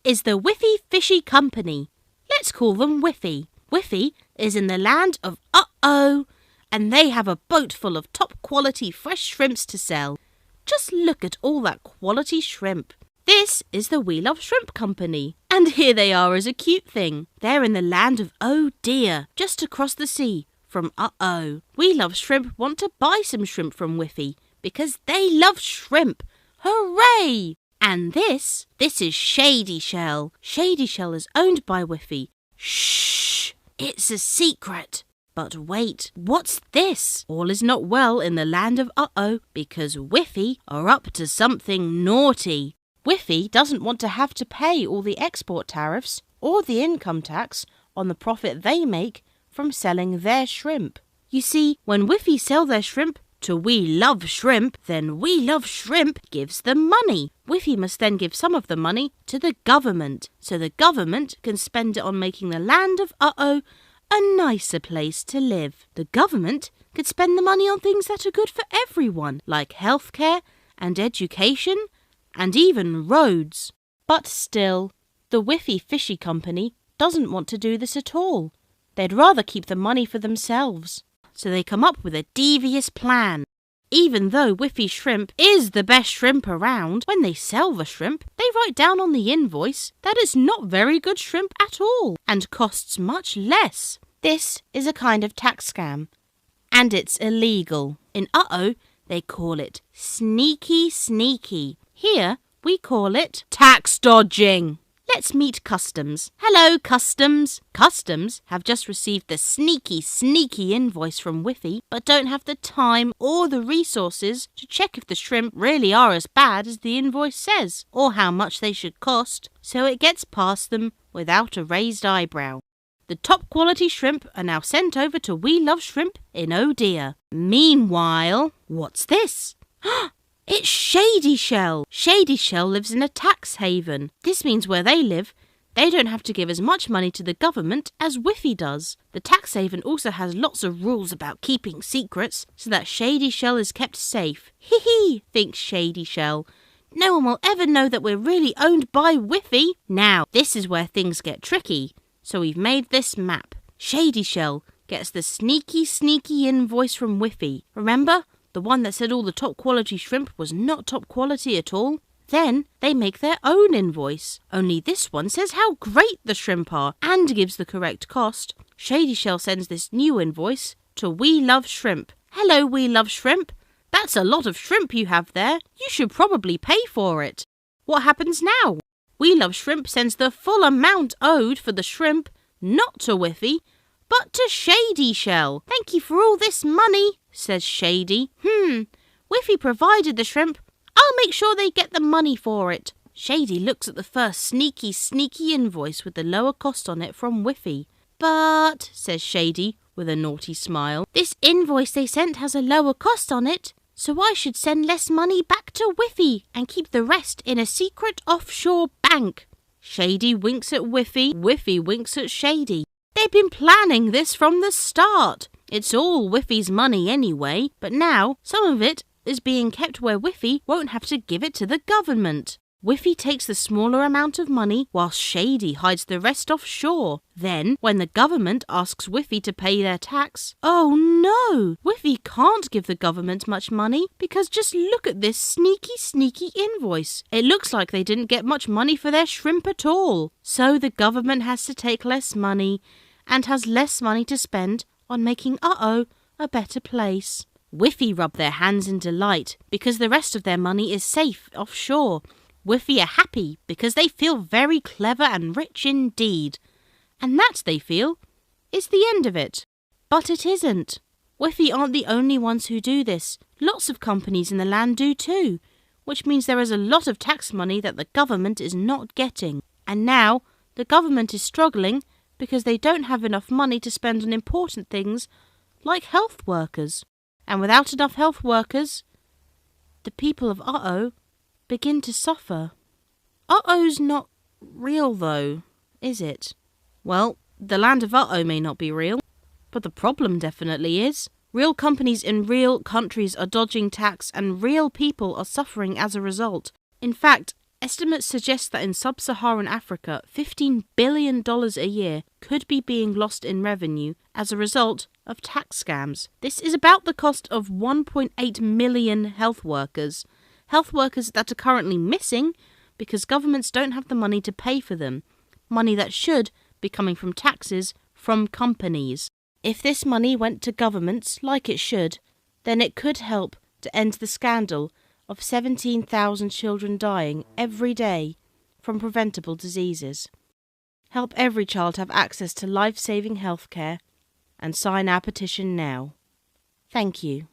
is the Whiffy Fishy Company. Let's call them Whiffy. Whiffy is in the land of uh-oh, and they have a boat full of top-quality fresh shrimps to sell. Just look at all that quality shrimp. This is the We Love Shrimp Company, and here they are as a cute thing. They're in the land of oh dear, just across the sea from uh-oh. We Love Shrimp want to buy some shrimp from Whiffy because they love shrimp. Hooray! And this is Shady Shell. Shady Shell is owned by Whiffy. Shh! It's a secret. But wait, what's this? All is not well in the land of uh-oh because Whiffy are up to something naughty. Whiffy doesn't want to have to pay all the export tariffs or the income tax on the profit they make from selling their shrimp. You see, when Whiffy sell their shrimp to We Love Shrimp, then We Love Shrimp gives them money. Whiffy must then give some of the money to the government, so the government can spend it on making the land of uh-oh a nicer place to live. The government could spend the money on things that are good for everyone, like healthcare and education and even roads. But still, the Whiffy Fishy Company doesn't want to do this at all. They'd rather keep the money for themselves. So they come up with a devious plan. Even though Whiffy Shrimp is the best shrimp around, when they sell the shrimp, they write down on the invoice that it's not very good shrimp at all and costs much less. This is a kind of tax scam, and it's illegal. In uh-oh, they call it sneaky sneaky. Here, we call it tax dodging. Let's meet Customs. Hello, Customs. Customs have just received the sneaky invoice from Whiffy, but don't have the time or the resources to check if the shrimp really are as bad as the invoice says, or how much they should cost, so it gets past them without a raised eyebrow. The top quality shrimp are now sent over to We Love Shrimp in oh dear. Meanwhile, what's this? It's Shady Shell. Shady Shell lives in a tax haven. This means where they live, they don't have to give as much money to the government as Whiffy does. The tax haven also has lots of rules about keeping secrets so that Shady Shell is kept safe. Hee hee, thinks Shady Shell. No one will ever know that we're really owned by Whiffy. Now, this is where things get tricky. So we've made this map. Shady Shell gets the sneaky invoice from Whiffy. Remember? The one that said all the top quality shrimp was not top quality at all. Then they make their own invoice. Only this one says how great the shrimp are and gives the correct cost. Shady Shell sends this new invoice to We Love Shrimp. Hello, We Love Shrimp. That's a lot of shrimp you have there. You should probably pay for it. What happens now? We Love Shrimp sends the full amount owed for the shrimp, not to Whiffy, but to Shady Shell. Thank you for all this money, says Shady. Whiffy provided the shrimp. I'll make sure they get the money for it. Shady looks at the first sneaky invoice with the lower cost on it from Whiffy. But, says Shady with a naughty smile, this invoice they sent has a lower cost on it, so I should send less money back to Whiffy and keep the rest in a secret offshore bank. Shady winks at Whiffy. Whiffy winks at Shady. They've been planning this from the start. It's all Whiffy's money anyway, but now some of it is being kept where Whiffy won't have to give it to the government. Whiffy takes the smaller amount of money whilst Shady hides the rest offshore. Then, when the government asks Whiffy to pay their tax, oh no! Whiffy can't give the government much money because just look at this sneaky invoice. It looks like they didn't get much money for their shrimp at all. So the government has to take less money and has less money to spend on making uh-oh a better place. Whiffy rub their hands in delight because the rest of their money is safe offshore. Whiffy are happy because they feel very clever and rich indeed. And that, they feel, is the end of it. But it isn't. Whiffy aren't the only ones who do this. Lots of companies in the land do too, which means there is a lot of tax money that the government is not getting. And now the government is struggling because they don't have enough money to spend on important things like health workers. And without enough health workers, the people of uh-oh begin to suffer. Uh-oh's not real though, is it? Well, the land of uh-oh may not be real, but the problem definitely is. Real companies in real countries are dodging tax and real people are suffering as a result. In fact, Estimates suggest that in sub-Saharan Africa, $15 billion a year could be being lost in revenue as a result of tax scams. This is about the cost of 1.8 million health workers that are currently missing because governments don't have the money to pay for them, money that should be coming from taxes from companies. If this money went to governments like it should, then it could help to end the scandal of 17,000 children dying every day from preventable diseases. Help every child have access to life-saving healthcare and sign our petition now. Thank you.